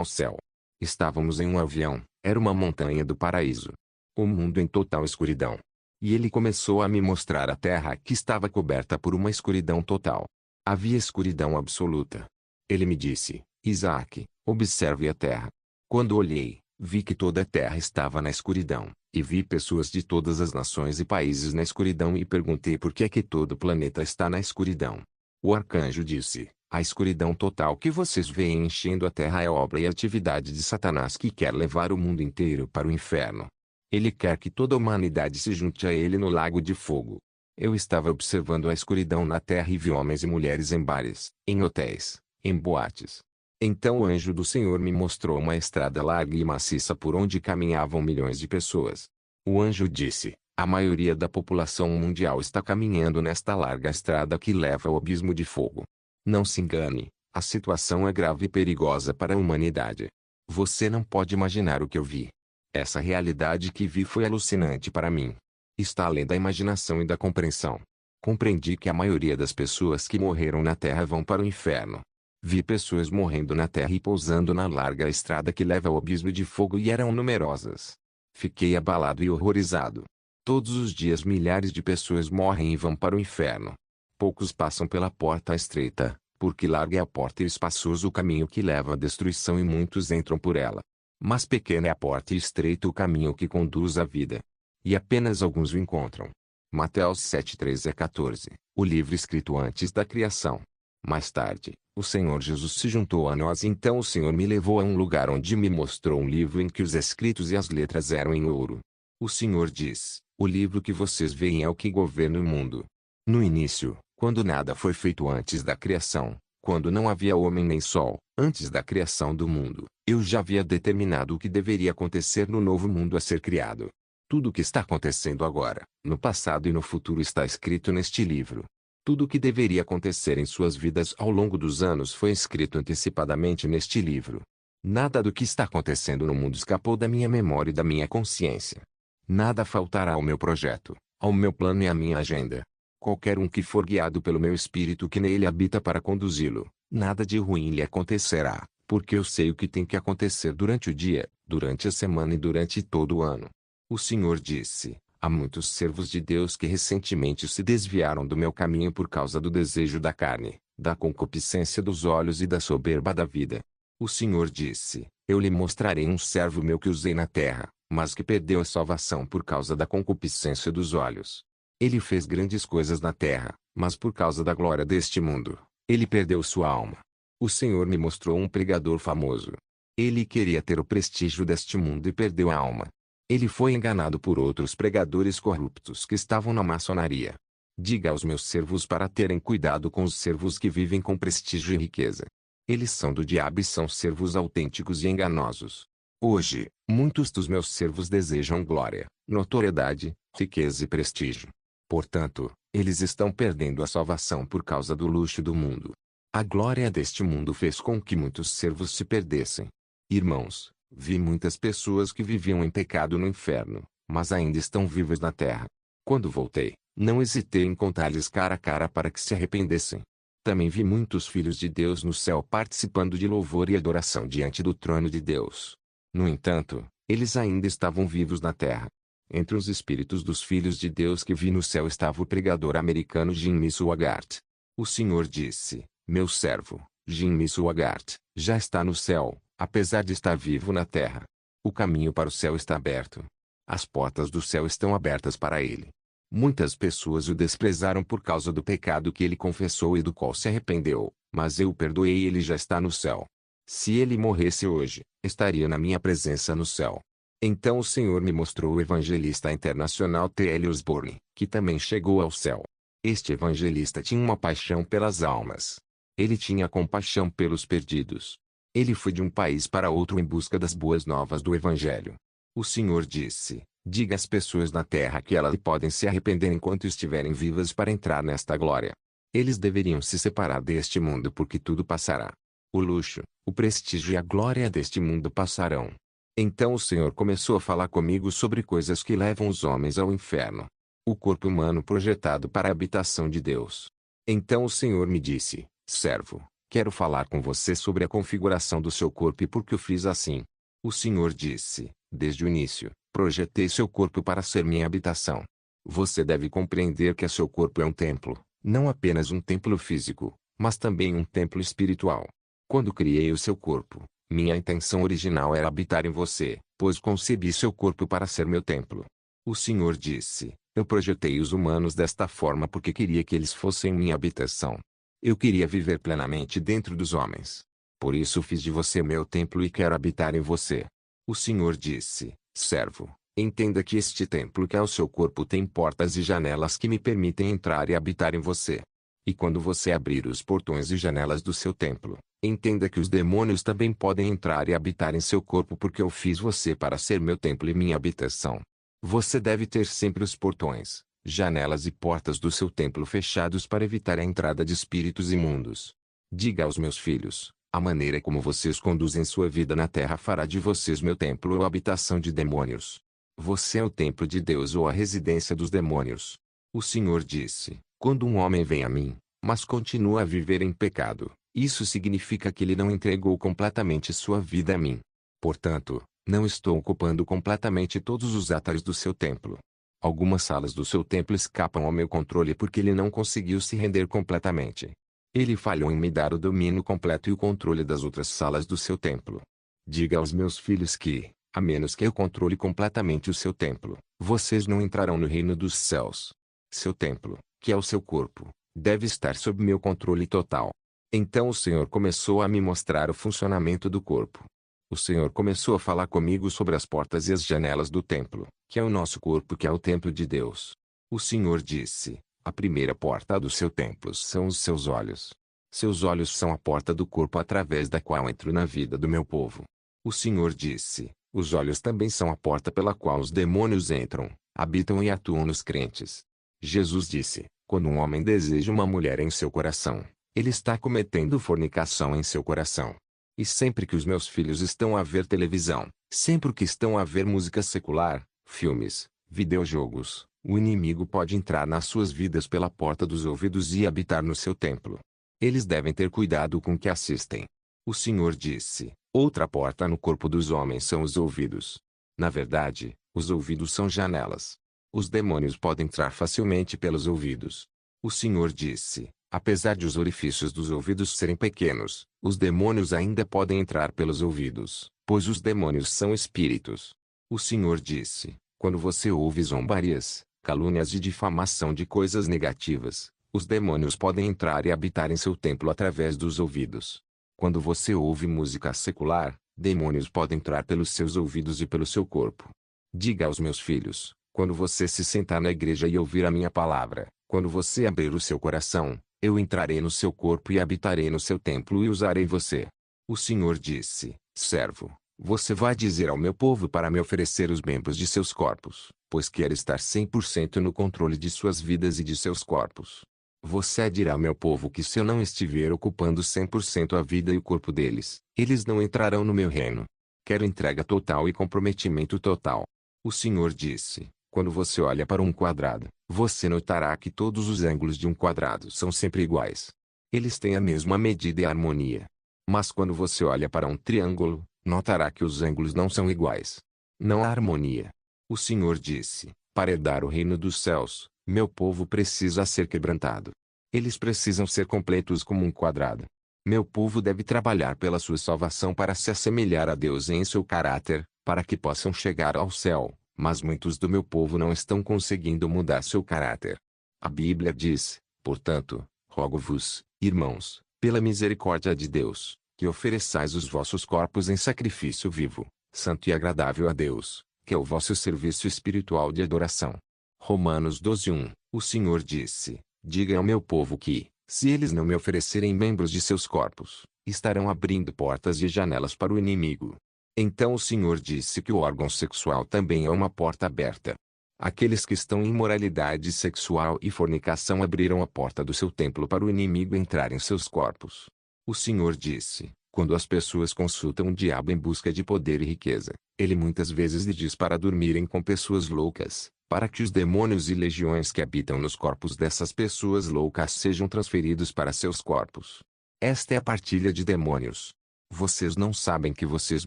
ao céu. Estávamos em um avião, era uma montanha do paraíso. O mundo em total escuridão. E ele começou a me mostrar a terra que estava coberta por uma escuridão total. Havia escuridão absoluta. Ele me disse, Isaac, observe a terra. Quando olhei, vi que toda a terra estava na escuridão, e vi pessoas de todas as nações e países na escuridão e perguntei por que é que todo o planeta está na escuridão. O arcanjo disse, a escuridão total que vocês veem enchendo a terra é obra e atividade de Satanás que quer levar o mundo inteiro para o inferno. Ele quer que toda a humanidade se junte a ele no lago de fogo. Eu estava observando a escuridão na terra e vi homens e mulheres em bares, em hotéis, em boates. Então o anjo do Senhor me mostrou uma estrada larga e maciça por onde caminhavam milhões de pessoas. O anjo disse, a maioria da população mundial está caminhando nesta larga estrada que leva ao abismo de fogo. Não se engane, a situação é grave e perigosa para a humanidade. Você não pode imaginar o que eu vi. Essa realidade que vi foi alucinante para mim. Está além da imaginação e da compreensão. Compreendi que a maioria das pessoas que morreram na Terra vão para o inferno. Vi pessoas morrendo na Terra e pousando na larga estrada que leva ao abismo de fogo e eram numerosas. Fiquei abalado e horrorizado. Todos os dias milhares de pessoas morrem e vão para o inferno. Poucos passam pela porta estreita, porque larga é a porta e espaçoso o caminho que leva à destruição e muitos entram por ela. Mas pequena é a porta e estreito o caminho que conduz à vida. E apenas alguns o encontram. Mateus 7:13-14, o livro escrito antes da criação. Mais tarde, o Senhor Jesus se juntou a nós e então o Senhor me levou a um lugar onde me mostrou um livro em que os escritos e as letras eram em ouro. O Senhor diz, o livro que vocês veem é o que governa o mundo. No início, quando nada foi feito antes da criação, quando não havia homem nem sol, antes da criação do mundo, eu já havia determinado o que deveria acontecer no novo mundo a ser criado. Tudo o que está acontecendo agora, no passado e no futuro está escrito neste livro. Tudo o que deveria acontecer em suas vidas ao longo dos anos foi escrito antecipadamente neste livro. Nada do que está acontecendo no mundo escapou da minha memória e da minha consciência. Nada faltará ao meu projeto, ao meu plano e à minha agenda. Qualquer um que for guiado pelo meu espírito que nele habita para conduzi-lo, nada de ruim lhe acontecerá, porque eu sei o que tem que acontecer durante o dia, durante a semana e durante todo o ano. O Senhor disse, há muitos servos de Deus que recentemente se desviaram do meu caminho por causa do desejo da carne, da concupiscência dos olhos e da soberba da vida. O Senhor disse, eu lhe mostrarei um servo meu que usei na terra, mas que perdeu a salvação por causa da concupiscência dos olhos. Ele fez grandes coisas na terra, mas por causa da glória deste mundo, ele perdeu sua alma. O Senhor me mostrou um pregador famoso. Ele queria ter o prestígio deste mundo e perdeu a alma. Ele foi enganado por outros pregadores corruptos que estavam na maçonaria. Diga aos meus servos para terem cuidado com os servos que vivem com prestígio e riqueza. Eles são do diabo e são servos autênticos e enganosos. Hoje, muitos dos meus servos desejam glória, notoriedade, riqueza e prestígio. Portanto, eles estão perdendo a salvação por causa do luxo do mundo. A glória deste mundo fez com que muitos servos se perdessem. Irmãos, vi muitas pessoas que viviam em pecado no inferno, mas ainda estão vivas na terra. Quando voltei, não hesitei em contar-lhes cara a cara para que se arrependessem. Também vi muitos filhos de Deus no céu participando de louvor e adoração diante do trono de Deus. No entanto, eles ainda estavam vivos na terra. Entre os espíritos dos filhos de Deus que vi no céu estava o pregador americano Jimmy Swaggart. O Senhor disse, meu servo, Jimmy Swaggart, já está no céu, apesar de estar vivo na terra. O caminho para o céu está aberto. As portas do céu estão abertas para ele. Muitas pessoas o desprezaram por causa do pecado que ele confessou e do qual se arrependeu, mas eu o perdoei e ele já está no céu. Se ele morresse hoje, estaria na minha presença no céu. Então o Senhor me mostrou o evangelista internacional T. L. Osborne, que também chegou ao céu. Este evangelista tinha uma paixão pelas almas. Ele tinha compaixão pelos perdidos. Ele foi de um país para outro em busca das boas novas do evangelho. O Senhor disse, diga às pessoas na terra que elas podem se arrepender enquanto estiverem vivas para entrar nesta glória. Eles deveriam se separar deste mundo porque tudo passará. O luxo, o prestígio e a glória deste mundo passarão. Então o Senhor começou a falar comigo sobre coisas que levam os homens ao inferno. O corpo humano projetado para a habitação de Deus. Então o Senhor me disse, servo, Quero falar com você sobre a configuração do seu corpo e por que eu fiz assim. O Senhor disse, desde o início, projetei seu corpo para ser minha habitação. Você deve compreender que seu corpo é um templo, não apenas um templo físico, mas também um templo espiritual. Quando criei o seu corpo, minha intenção original era habitar em você, pois concebi seu corpo para ser meu templo. O Senhor disse, eu projetei os humanos desta forma porque queria que eles fossem minha habitação. Eu queria viver plenamente dentro dos homens. Por isso fiz de você meu templo e quero habitar em você. O Senhor disse, servo, entenda que este templo que é o seu corpo tem portas e janelas que me permitem entrar e habitar em você. E quando você abrir os portões e janelas do seu templo, entenda que os demônios também podem entrar e habitar em seu corpo porque eu fiz você para ser meu templo e minha habitação. Você deve ter sempre os portões, janelas e portas do seu templo fechados para evitar a entrada de espíritos imundos. Diga aos meus filhos, a maneira como vocês conduzem sua vida na terra fará de vocês meu templo ou habitação de demônios. Você é o templo de Deus ou a residência dos demônios. O Senhor disse, quando um homem vem a mim, mas continua a viver em pecado, isso significa que ele não entregou completamente sua vida a mim. Portanto, não estou ocupando completamente todos os altares do seu templo. Algumas salas do seu templo escapam ao meu controle porque ele não conseguiu se render completamente. Ele falhou em me dar o domínio completo e o controle das outras salas do seu templo. Diga aos meus filhos que, a menos que eu controle completamente o seu templo, vocês não entrarão no reino dos céus. Seu templo, que é o seu corpo, deve estar sob meu controle total. Então o Senhor começou a me mostrar o funcionamento do corpo. O Senhor começou a falar comigo sobre as portas e as janelas do templo, que é o nosso corpo que é o templo de Deus. O Senhor disse, a primeira porta do seu templo são os seus olhos. Seus olhos são a porta do corpo através da qual entro na vida do meu povo. O Senhor disse, os olhos também são a porta pela qual os demônios entram, habitam e atuam nos crentes. Jesus disse, quando um homem deseja uma mulher em seu coração, ele está cometendo fornicação em seu coração. E sempre que os meus filhos estão a ver televisão, sempre que estão a ver música secular, filmes, videojogos, o inimigo pode entrar nas suas vidas pela porta dos ouvidos e habitar no seu templo. Eles devem ter cuidado com o que assistem. O Senhor disse, outra porta no corpo dos homens são os ouvidos. Na verdade, os ouvidos são janelas. Os demônios podem entrar facilmente pelos ouvidos. O Senhor disse, apesar de os orifícios dos ouvidos serem pequenos, os demônios ainda podem entrar pelos ouvidos, pois os demônios são espíritos. O Senhor disse, quando você ouve zombarias, calúnias e difamação de coisas negativas, os demônios podem entrar e habitar em seu templo através dos ouvidos. Quando você ouve música secular, demônios podem entrar pelos seus ouvidos e pelo seu corpo. Diga aos meus filhos, quando você se sentar na igreja e ouvir a minha palavra, quando você abrir o seu coração, eu entrarei no seu corpo e habitarei no seu templo e usarei você. O Senhor disse, servo, você vai dizer ao meu povo para me oferecer os membros de seus corpos, pois quer estar 100% no controle de suas vidas e de seus corpos. Você dirá ao meu povo que se eu não estiver ocupando 100% a vida e o corpo deles, eles não entrarão no meu reino. Quero entrega total e comprometimento total. O Senhor disse, quando você olha para um quadrado, você notará que todos os ângulos de um quadrado são sempre iguais. Eles têm a mesma medida e harmonia. Mas quando você olha para um triângulo, notará que os ângulos não são iguais. Não há harmonia. O Senhor disse, para herdar o reino dos céus, meu povo precisa ser quebrantado. Eles precisam ser completos como um quadrado. Meu povo deve trabalhar pela sua salvação para se assemelhar a Deus em seu caráter, para que possam chegar ao céu. Mas muitos do meu povo não estão conseguindo mudar seu caráter. A Bíblia diz, portanto, rogo-vos, irmãos, pela misericórdia de Deus, que ofereçais os vossos corpos em sacrifício vivo, santo e agradável a Deus, que é o vosso serviço espiritual de adoração. Romanos 12:1, o Senhor disse, diga ao meu povo que, se eles não me oferecerem membros de seus corpos, estarão abrindo portas e janelas para o inimigo. Então o Senhor disse que o órgão sexual também é uma porta aberta. Aqueles que estão em imoralidade sexual e fornicação abriram a porta do seu templo para o inimigo entrar em seus corpos. O Senhor disse, quando as pessoas consultam o diabo em busca de poder e riqueza, ele muitas vezes lhe diz para dormirem com pessoas loucas, para que os demônios e legiões que habitam nos corpos dessas pessoas loucas sejam transferidos para seus corpos. Esta é a partilha de demônios. Vocês não sabem que vocês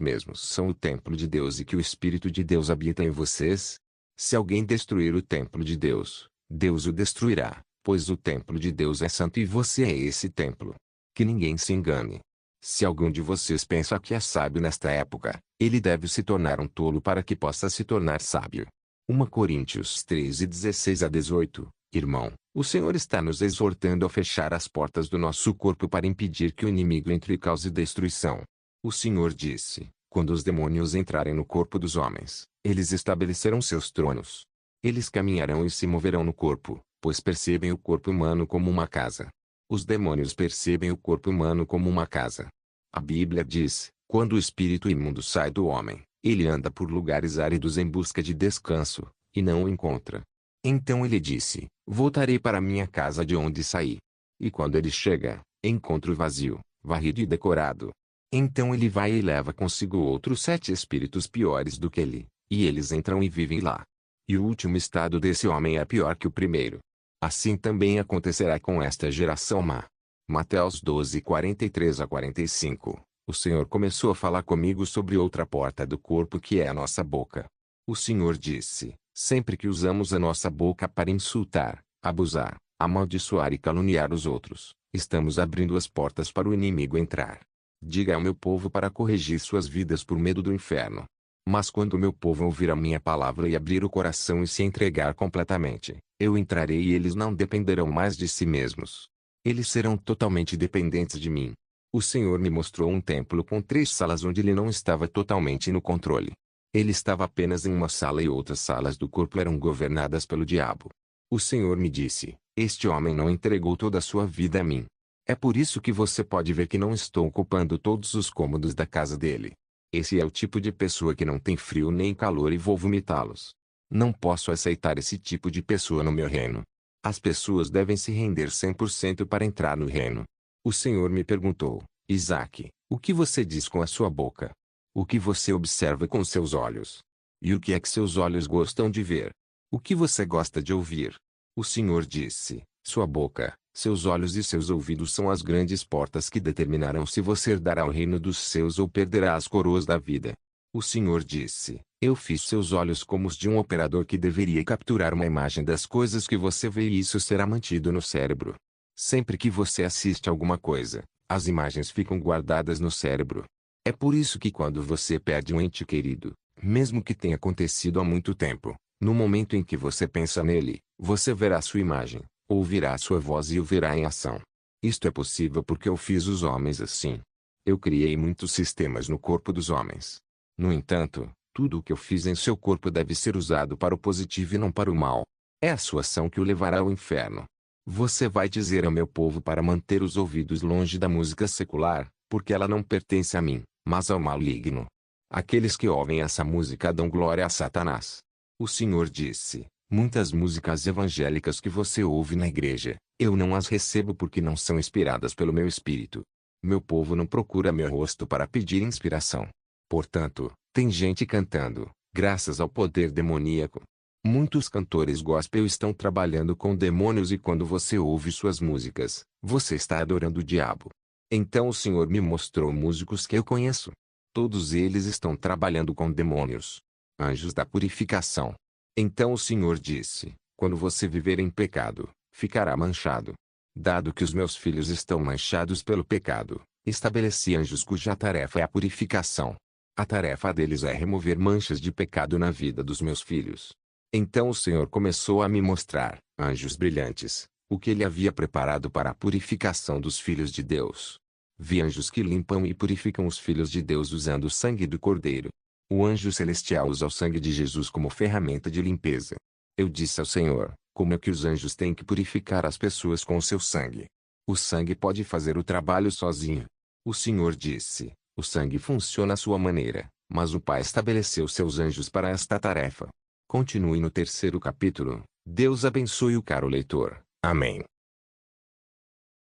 mesmos são o templo de Deus e que o Espírito de Deus habita em vocês? Se alguém destruir o templo de Deus, Deus o destruirá, pois o templo de Deus é santo e você é esse templo. Que ninguém se engane. Se algum de vocês pensa que é sábio nesta época, ele deve se tornar um tolo para que possa se tornar sábio. 1 Coríntios 13, 16 a 18. Irmão, o Senhor está nos exortando a fechar as portas do nosso corpo para impedir que o inimigo entre e cause destruição. O Senhor disse: quando os demônios entrarem no corpo dos homens, eles estabelecerão seus tronos. Eles caminharão e se moverão no corpo, pois percebem o corpo humano como uma casa. Os demônios percebem o corpo humano como uma casa. A Bíblia diz: quando o espírito imundo sai do homem, ele anda por lugares áridos em busca de descanso, e não o encontra. Então ele disse: voltarei para minha casa de onde saí. E quando ele chega, encontra-o vazio, varrido e decorado. Então ele vai e leva consigo outros 7 espíritos piores do que ele, e eles entram e vivem lá. E o último estado desse homem é pior que o primeiro. Assim também acontecerá com esta geração má. Mateus 12, 43 a 45. O Senhor começou a falar comigo sobre outra porta do corpo que é a nossa boca. O Senhor disse: sempre que usamos a nossa boca para insultar, abusar, amaldiçoar e caluniar os outros, estamos abrindo as portas para o inimigo entrar. Diga ao meu povo para corrigir suas vidas por medo do inferno. Mas quando o meu povo ouvir a minha palavra e abrir o coração e se entregar completamente, eu entrarei e eles não dependerão mais de si mesmos. Eles serão totalmente dependentes de mim. O Senhor me mostrou um templo com 3 salas onde ele não estava totalmente no controle. Ele estava apenas em uma sala e outras salas do corpo eram governadas pelo diabo. O Senhor me disse: este homem não entregou toda a sua vida a mim. É por isso que você pode ver que não estou ocupando todos os cômodos da casa dele. Esse é o tipo de pessoa que não tem frio nem calor e vou vomitá-los. Não posso aceitar esse tipo de pessoa no meu reino. As pessoas devem se render 100% para entrar no reino. O Senhor me perguntou: Isaac, o que você diz com a sua boca? O que você observa com seus olhos? E o que é que seus olhos gostam de ver? O que você gosta de ouvir? O Senhor disse: sua boca, seus olhos e seus ouvidos são as grandes portas que determinarão se você herdará o reino dos céus ou perderá as coroas da vida. O Senhor disse: eu fiz seus olhos como os de um operador que deveria capturar uma imagem das coisas que você vê e isso será mantido no cérebro. Sempre que você assiste alguma coisa, as imagens ficam guardadas no cérebro. É por isso que quando você perde um ente querido, mesmo que tenha acontecido há muito tempo, no momento em que você pensa nele, você verá sua imagem, ouvirá sua voz e o verá em ação. Isto é possível porque eu fiz os homens assim. Eu criei muitos sistemas no corpo dos homens. No entanto, tudo o que eu fiz em seu corpo deve ser usado para o positivo e não para o mal. É a sua ação que o levará ao inferno. Você vai dizer ao meu povo para manter os ouvidos longe da música secular, porque ela não pertence a mim, mas ao maligno. Aqueles que ouvem essa música dão glória a Satanás. O Senhor disse: muitas músicas evangélicas que você ouve na igreja, eu não as recebo porque não são inspiradas pelo meu espírito. Meu povo não procura meu rosto para pedir inspiração. Portanto, tem gente cantando, graças ao poder demoníaco. Muitos cantores gospel estão trabalhando com demônios e quando você ouve suas músicas, você está adorando o diabo. Então o Senhor me mostrou músicos que eu conheço. Todos eles estão trabalhando com demônios. Anjos da purificação. Então o Senhor disse: quando você viver em pecado, ficará manchado. Dado que os meus filhos estão manchados pelo pecado, estabeleci anjos cuja tarefa é a purificação. A tarefa deles é remover manchas de pecado na vida dos meus filhos. Então o Senhor começou a me mostrar, anjos brilhantes, o que ele havia preparado para a purificação dos filhos de Deus. Vi anjos que limpam e purificam os filhos de Deus usando o sangue do Cordeiro. O anjo celestial usa o sangue de Jesus como ferramenta de limpeza. Eu disse ao Senhor: como é que os anjos têm que purificar as pessoas com o seu sangue? O sangue pode fazer o trabalho sozinho. O Senhor disse: o sangue funciona à sua maneira, mas o Pai estabeleceu seus anjos para esta tarefa. Continue no 3º capítulo. Deus abençoe o caro leitor. Amém.